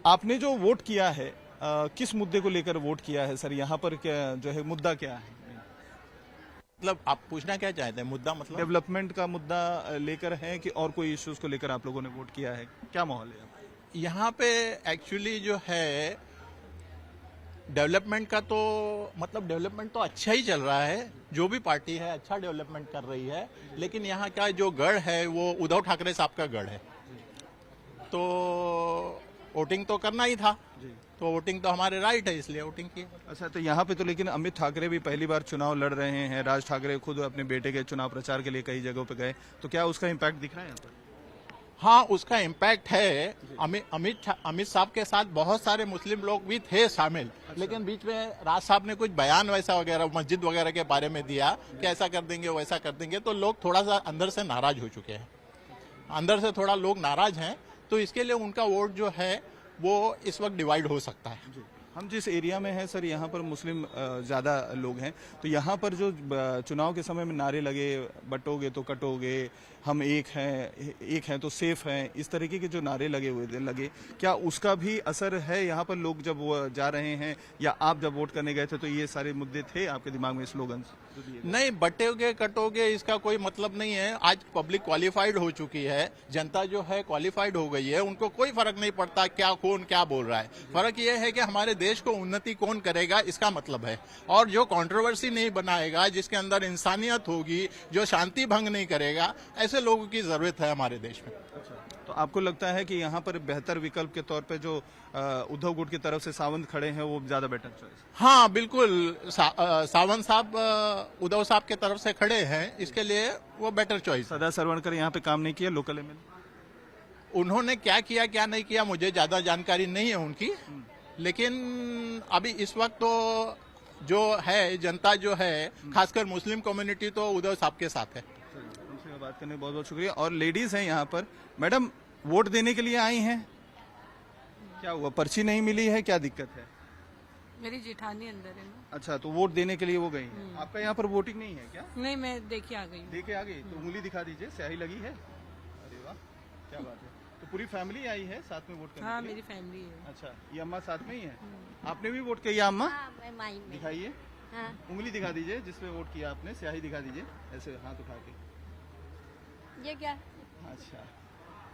आपने जो वोट किया है किस मुद्दे को लेकर वोट किया है सर? यहाँ पर क्या जो है मुद्दा क्या है? मतलब आप पूछना क्या चाहते हैं, मुद्दा मतलब? डेवलपमेंट का मुद्दा लेकर है कि और कोई इश्यूज को लेकर आप लोगों ने वोट किया है? क्या माहौल है यहाँ पे एक्चुअली जो है डेवलपमेंट का तो मतलब डेवलपमेंट तो अच्छा ही चल रहा है, जो भी पार्टी है अच्छा डेवलपमेंट कर रही है, लेकिन यहाँ का जो गढ़ है वो उद्धव ठाकरे साहब का गढ़ है। तो वोटिंग तो करना ही था, तो वोटिंग तो हमारे राइट है, इसलिए वोटिंग की। अच्छा, तो यहाँ पे तो लेकिन अमित ठाकरे भी पहली बार चुनाव लड़ रहे हैं। राज ठाकरे खुद अपने बेटे के चुनाव प्रचार के लिए कई जगहों पे गए, तो क्या उसका इम्पैक्ट दिख रहा है यहाँ पर? हाँ, उसका इम्पैक्ट है। अमित साहब के साथ बहुत सारे मुस्लिम लोग भी थे शामिल। अच्छा। लेकिन बीच में राज साहब ने कुछ बयान वैसा वगैरह मस्जिद वगैरह के बारे में दिया कि ऐसा कर देंगे वैसा कर देंगे, तो लोग थोड़ा सा अंदर से नाराज हो चुके हैं, अंदर से थोड़ा लोग नाराज हैं, तो इसके लिए उनका वोट जो है वो इस वक्त डिवाइड हो सकता है। हम जिस एरिया में हैं सर, यहाँ पर मुस्लिम ज़्यादा लोग हैं, तो यहाँ पर जो चुनाव के समय में नारे लगे, बटोगे तो कटोगे, हम एक हैं तो सेफ हैं, इस तरीके के जो नारे लगे, क्या उसका भी असर है यहाँ पर? लोग जब वो जा रहे हैं या आप जब वोट करने गए थे तो ये सारे मुद्दे थे आपके दिमाग में, स्लोगन? नहीं, बटेगे कटोगे इसका कोई मतलब नहीं है। आज पब्लिक क्वालिफाइड हो चुकी है, जनता जो है क्वालिफाइड हो गई है, उनको कोई फर्क नहीं पड़ता कौन क्या बोल रहा है। फर्क यह है कि हमारे देश को उन्नति कौन करेगा, इसका मतलब है। और जो कंट्रोवर्सी नहीं बनाएगा, जिसके अंदर इंसानियत होगी, जो शांति भंग नहीं करेगा, ऐसे लोगों की जरूरत है हमारे देश में। तो आपको लगता है कि यहाँ पर बेहतर विकल्प के तौर पे जो उद्धव गुट की तरफ से सावंत खड़े हैं वो ज्यादा बेटर चॉइस? हाँ बिल्कुल, सावंत साहब उद्धव साहब के तरफ से खड़े हैं, इसके लिए वो बेटर चॉइस। सदा सरवणकर यहाँ पे काम नहीं किया लोकल एमएलए? उन्होंने क्या किया क्या नहीं किया मुझे ज्यादा जानकारी नहीं है उनकी, लेकिन अभी इस वक्त तो जो है जनता जो है, खासकर मुस्लिम कम्युनिटी तो उद्धव साहब के साथ है। हमसे बात करने बहुत बहुत शुक्रिया। और लेडीज हैं यहाँ पर। मैडम, वोट देने के लिए आई हैं, क्या हुआ, पर्ची नहीं मिली है, क्या दिक्कत है? मेरी जेठानी अंदर है ना। अच्छा, तो वोट देने के लिए वो गई हैं। आपका यहाँ पर वोटिंग नहीं है क्या? नहीं, मैं देखे आ गई। देखे आ गई? तो उंगली दिखा दीजिए, स्याही लगी है? अरे वाह, क्या बात है। तो पूरी फैमिली आई है साथ में वोट करने? हाँ, के लिए? मेरी फैमिली है। अच्छा, ये अम्मा साथ में ही है? आपने भी वोट किया अम्मा? हाँ, मैं माइन में। दिखाइए, हाँ। उंगली दिखा दीजिए जिसपे वोट किया आपने, स्याही दिखा दीजिए, ऐसे हाथ उठा के। ये क्या? अच्छा,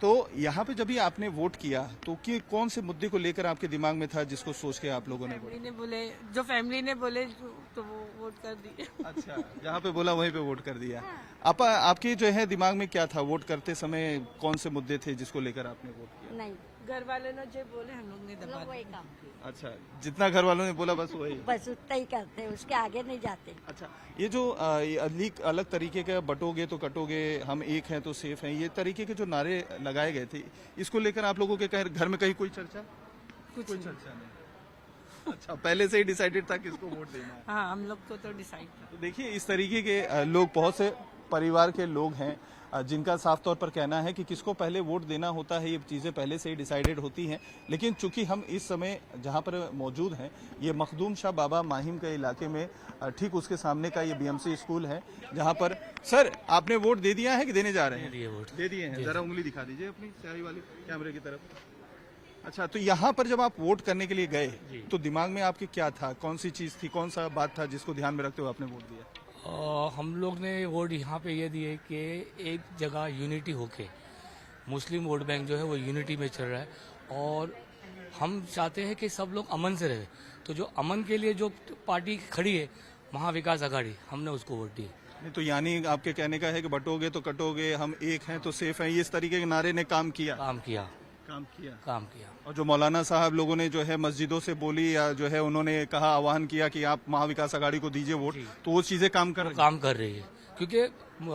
तो यहाँ पे जब भी आपने वोट किया तो कौन से मुद्दे को लेकर आपके दिमाग में था जिसको सोच के आप लोगों ने वोट? फैमिली ने बोले तो वो वोट कर दिए। अच्छा, जहाँ पे बोला वहीं पे वोट कर दिया। आपके जो है दिमाग में क्या था वोट करते समय, कौन से मुद्दे थे जिसको लेकर आपने वोट किया? नहीं, घर वाले ने जो बोले हम लोग ने दबा लोग वही दिया। काम किया। अच्छा, जितना घर वालों ने बोला बस वही? बस उतना ही करते, उसके आगे नहीं जाते। अच्छा, ये जो ये अलग तरीके का बटोगे तो कटोगे, हम एक हैं तो सेफ हैं, ये तरीके के जो नारे लगाए गए थे, इसको लेकर आप लोगों के घर में कहीं कोई चर्चा? कुछ कोई नहीं। चर्चा नहीं। अच्छा, पहले से ही डिसाइडेड था किसको वोट देना है? हाँ, हम लोग को तो डिसाइड था। तो देखिए, इस तरीके के लोग, बहुत से परिवार के लोग हैं जिनका साफ तौर पर कहना है कि किसको पहले वोट देना होता है, ये चीज़ें पहले से ही डिसाइडेड होती हैं। लेकिन चूंकि हम इस समय जहां पर मौजूद हैं, ये मखदूम शाह बाबा माहिम के इलाके में, ठीक उसके सामने का ये बीएमसी स्कूल है, जहां पर सर आपने वोट दे दिया है कि देने जा रहे हैं? दे दिए हैं। जरा उंगली दिखा दीजिए अपनी स्याही वाली कैमरे की तरफ। अच्छा, तो यहाँ पर जब आप वोट करने के लिए गए तो दिमाग में आपके क्या था, कौन सी चीज थी, कौन सा बात था जिसको ध्यान में रखते हुए आपने वोट दिया? हम लोग ने वोट यहाँ पे ये दिए कि एक जगह यूनिटी होके, मुस्लिम वोट बैंक जो है वो यूनिटी में चल रहा है, और हम चाहते हैं कि सब लोग अमन से रहे। तो जो अमन के लिए जो पार्टी खड़ी है, महाविकास आघाड़ी, हमने उसको वोट दी। नहीं, तो यानी आपके कहने का है कि बटोगे तो कटोगे, हम एक हैं तो सेफ हैं, ये इस तरीके के नारे ने काम किया? काम किया। और जो मौलाना साहब लोगों ने जो है मस्जिदों से बोली, या जो है उन्होंने कहा, आह्वान किया कि आप महाविकास आघाड़ी को दीजिए वोट, तो वो चीजें काम कर रही है। क्योंकि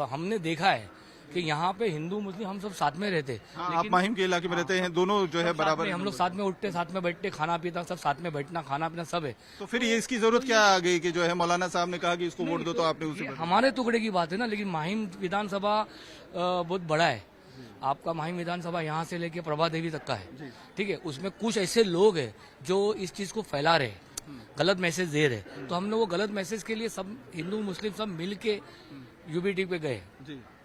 हमने देखा है कि यहाँ पे हिंदू मुस्लिम हम सब साथ में रहते। हाँ, आप माहिम के इलाके में रहते हैं, दोनों जो है बराबर, हम लोग साथ में उठते, साथ में बैठते, खाना पीता, सब साथ में बैठना, खाना पीना सब है। तो फिर ये इसकी जरूरत क्या आ गई कि जो है मौलाना साहब ने कहा कि इसको वोट दो, तो आपने उसे? हमारे टुकड़े की बात है ना, लेकिन माहिम विधानसभा बहुत बड़ा है। आपका माहिम विधानसभा यहाँ से लेके प्रभा देवी तक का है, ठीक है। उसमें कुछ ऐसे लोग हैं जो इस चीज को फैला रहे, गलत मैसेज दे रहे। तो हमने वो गलत मैसेज के लिए सब हिंदू मुस्लिम सब मिल के यूबीटी पे गए,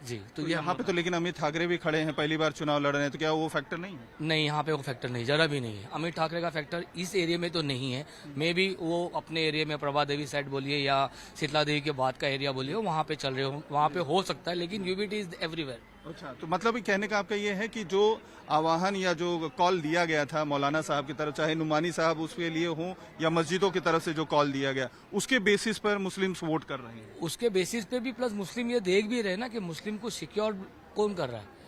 जी। तो ये यहाँ पे तो लेकिन अमित ठाकरे भी खड़े हैं, पहली बार चुनाव लड़ रहे हैं, तो क्या वो फैक्टर नहीं है? नहीं, यहाँ पे वो फैक्टर नहीं, जरा भी नहीं है। अमित ठाकरे का फैक्टर इस एरिया में तो नहीं है। मे बी वो अपने एरिया में प्रभा देवी साइड बोलिए या शीतला देवी के बाद का एरिया बोलिए, वहाँ पे चल रहे हो, वहाँ पे हो सकता है, लेकिन यूबीटी इज एवरीवेयर। अच्छा, तो मतलब कहने का आपका ये है कि जो आह्वान या जो कॉल दिया गया था मौलाना साहब की तरफ, चाहे नुमानी साहब उसके लिए हों या मस्जिदों की तरफ से जो कॉल दिया गया, उसके बेसिस पर मुस्लिम्स वोट कर रहे हैं? उसके बेसिस पे भी, प्लस मुस्लिम ये देख भी रहे ना कि मुस्लिम को सिक्योर कौन कर रहा है।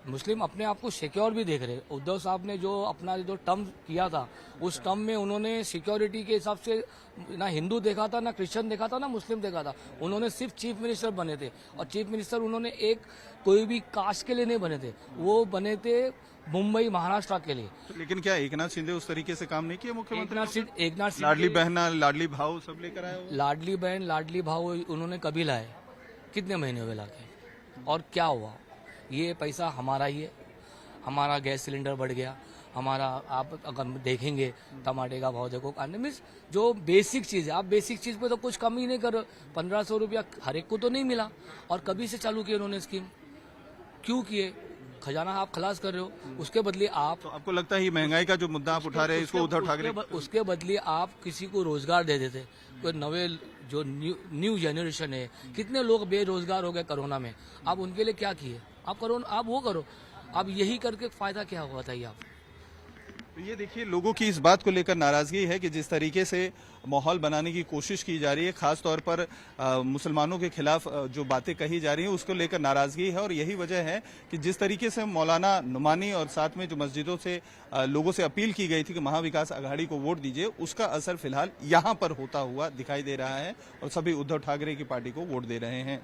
मुस्लिम अपने आप को सिक्योर भी देख रहे। उद्धव साहब ने जो अपना जो टर्म किया था, उस टर्म में उन्होंने सिक्योरिटी के हिसाब से ना हिंदू देखा था, ना क्रिश्चियन देखा था, ना मुस्लिम देखा था। उन्होंने सिर्फ चीफ मिनिस्टर बने थे, और चीफ मिनिस्टर उन्होंने एक कोई भी कास्ट के लिए नहीं बने थे, वो बने थे मुंबई महाराष्ट्र के लिए। लेकिन क्या एकनाथ शिंदे उस तरीके से काम नहीं किया? मुख्यमंत्री एकनाथ लाडली बहना, लाडली भाव सब लेकर आए हो? लाडली बहन, लाडली भाव उन्होंने कभी लाए? कितने महीने हुए लाके? और क्या हुआ? ये पैसा हमारा ही है। हमारा गैस सिलेंडर बढ़ गया, हमारा, आप अगर देखेंगे टमाटे का भाव देखो, मीन्स जो बेसिक चीज़ है, आप बेसिक चीज़ पे तो कुछ कम ही नहीं कर रहे। 1500 रुपया हर एक को तो नहीं मिला, और कभी से चालू किए उन्होंने स्कीम, क्यों किए? खजाना आप खलास कर रहे हो, उसके बदले आप, तो आपको लगता है ये महंगाई का जो मुद्दा आप उठा रहे हैं, इसको उद्धव ठाकरे उसके बदले आप किसी को रोजगार दे देते। कोई नवे जो न्यू जनरेशन है, कितने लोग बेरोजगार हो गए कोरोना में, आप उनके लिए क्या किए? आप करो, आप वो करो। अब यही करके फायदा क्या हुआ, बताइए आप? तो ये देखिए, लोगों की इस बात को लेकर नाराजगी है कि जिस तरीके से माहौल बनाने की कोशिश की जा रही है, खास तौर पर मुसलमानों के खिलाफ जो बातें कही जा रही हैं, उसको लेकर नाराजगी है। और यही वजह है कि जिस तरीके से मौलाना नुमानी और साथ में जो मस्जिदों से लोगों से अपील की गई थी कि महाविकास आघाड़ी को वोट दीजिए, उसका असर फिलहाल यहाँ पर होता हुआ दिखाई दे रहा है, और सभी उद्धव ठाकरे की पार्टी को वोट दे रहे हैं।